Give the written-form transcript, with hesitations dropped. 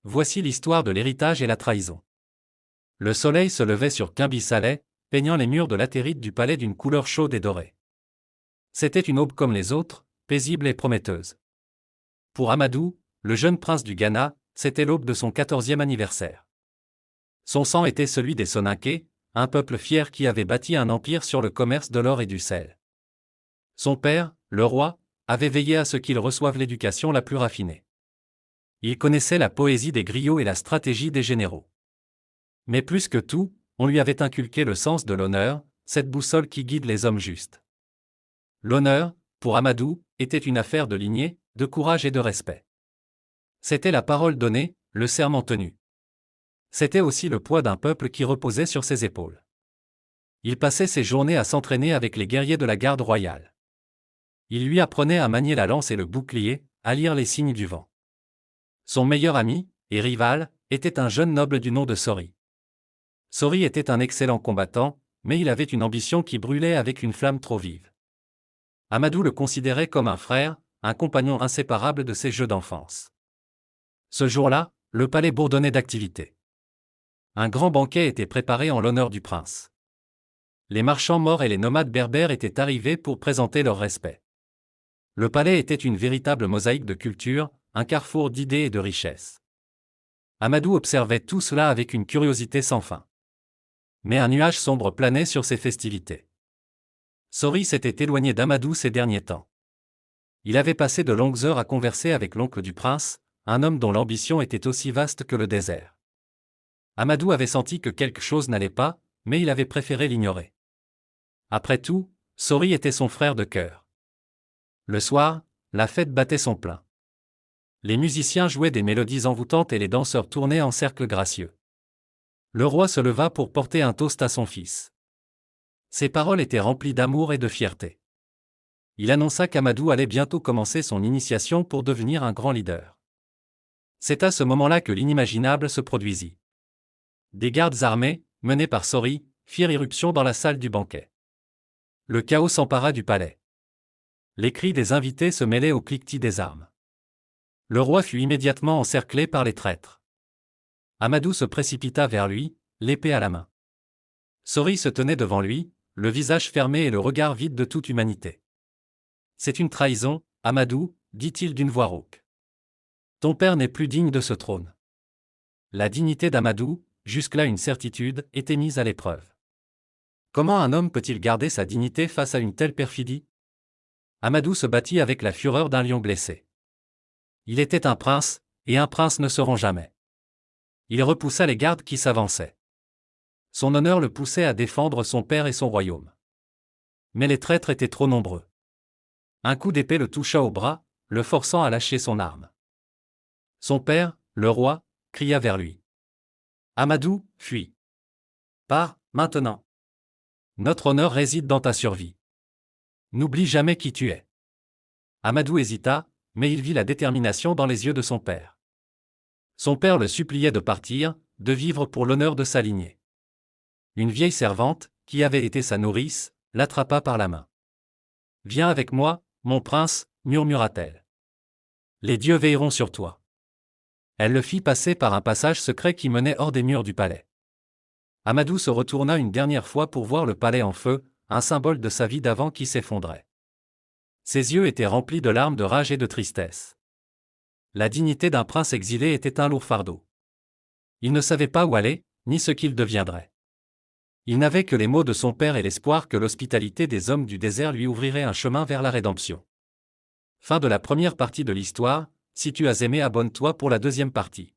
Voici l'histoire de l'héritage et la trahison. Le soleil se levait sur Quimby-Salais, peignant les murs de latérite du palais d'une couleur chaude et dorée. C'était une aube comme les autres, paisible et prometteuse. Pour Amadou, le jeune prince du Ghana, c'était l'aube de son 14e anniversaire. Son sang était celui des Soninké, un peuple fier qui avait bâti un empire sur le commerce de l'or et du sel. Son père, le roi, avait veillé à ce qu'il reçoive l'éducation la plus raffinée. Il connaissait la poésie des griots et la stratégie des généraux. Mais plus que tout, on lui avait inculqué le sens de l'honneur, cette boussole qui guide les hommes justes. L'honneur, pour Amadou, était une affaire de lignée, de courage et de respect. C'était la parole donnée, le serment tenu. C'était aussi le poids d'un peuple qui reposait sur ses épaules. Il passait ses journées à s'entraîner avec les guerriers de la garde royale. Il lui apprenait à manier la lance et le bouclier, à lire les signes du vent. Son meilleur ami, et rival, était un jeune noble du nom de Sori. Sori était un excellent combattant, mais il avait une ambition qui brûlait avec une flamme trop vive. Amadou le considérait comme un frère, un compagnon inséparable de ses jeux d'enfance. Ce jour-là, le palais bourdonnait d'activité. Un grand banquet était préparé en l'honneur du prince. Les marchands maures et les nomades berbères étaient arrivés pour présenter leur respect. Le palais était une véritable mosaïque de culture, un carrefour d'idées et de richesses. Amadou observait tout cela avec une curiosité sans fin. Mais un nuage sombre planait sur ces festivités. Sori s'était éloigné d'Amadou ces derniers temps. Il avait passé de longues heures à converser avec l'oncle du prince, un homme dont l'ambition était aussi vaste que le désert. Amadou avait senti que quelque chose n'allait pas, mais il avait préféré l'ignorer. Après tout, Sori était son frère de cœur. Le soir, la fête battait son plein. Les musiciens jouaient des mélodies envoûtantes et les danseurs tournaient en cercle gracieux. Le roi se leva pour porter un toast à son fils. Ses paroles étaient remplies d'amour et de fierté. Il annonça qu'Amadou allait bientôt commencer son initiation pour devenir un grand leader. C'est à ce moment-là que l'inimaginable se produisit. Des gardes armés, menés par Sori, firent irruption dans la salle du banquet. Le chaos s'empara du palais. Les cris des invités se mêlaient au cliquetis des armes. Le roi fut immédiatement encerclé par les traîtres. Amadou se précipita vers lui, l'épée à la main. Sori se tenait devant lui, le visage fermé et le regard vide de toute humanité. « C'est une trahison, Amadou, dit-il d'une voix rauque. Ton père n'est plus digne de ce trône. » La dignité d'Amadou, jusque-là une certitude, était mise à l'épreuve. Comment un homme peut-il garder sa dignité face à une telle perfidie? Amadou se battit avec la fureur d'un lion blessé. Il était un prince, et un prince ne se rend jamais. Il repoussa les gardes qui s'avançaient. Son honneur le poussait à défendre son père et son royaume. Mais les traîtres étaient trop nombreux. Un coup d'épée le toucha au bras, le forçant à lâcher son arme. Son père, le roi, cria vers lui. Amadou, fuis. Pars, maintenant. Notre honneur réside dans ta survie. N'oublie jamais qui tu es. Amadou hésita, mais il vit la détermination dans les yeux de son père. Son père le suppliait de partir, de vivre pour l'honneur de sa lignée. Une vieille servante, qui avait été sa nourrice, l'attrapa par la main. « Viens avec moi, mon prince, murmura-t-elle. Les dieux veilleront sur toi. » Elle le fit passer par un passage secret qui menait hors des murs du palais. Amadou se retourna une dernière fois pour voir le palais en feu, un symbole de sa vie d'avant qui s'effondrait. Ses yeux étaient remplis de larmes de rage et de tristesse. La dignité d'un prince exilé était un lourd fardeau. Il ne savait pas où aller, ni ce qu'il deviendrait. Il n'avait que les mots de son père et l'espoir que l'hospitalité des hommes du désert lui ouvrirait un chemin vers la rédemption. Fin de la première partie de l'histoire. Si tu as aimé, abonne-toi pour la deuxième partie.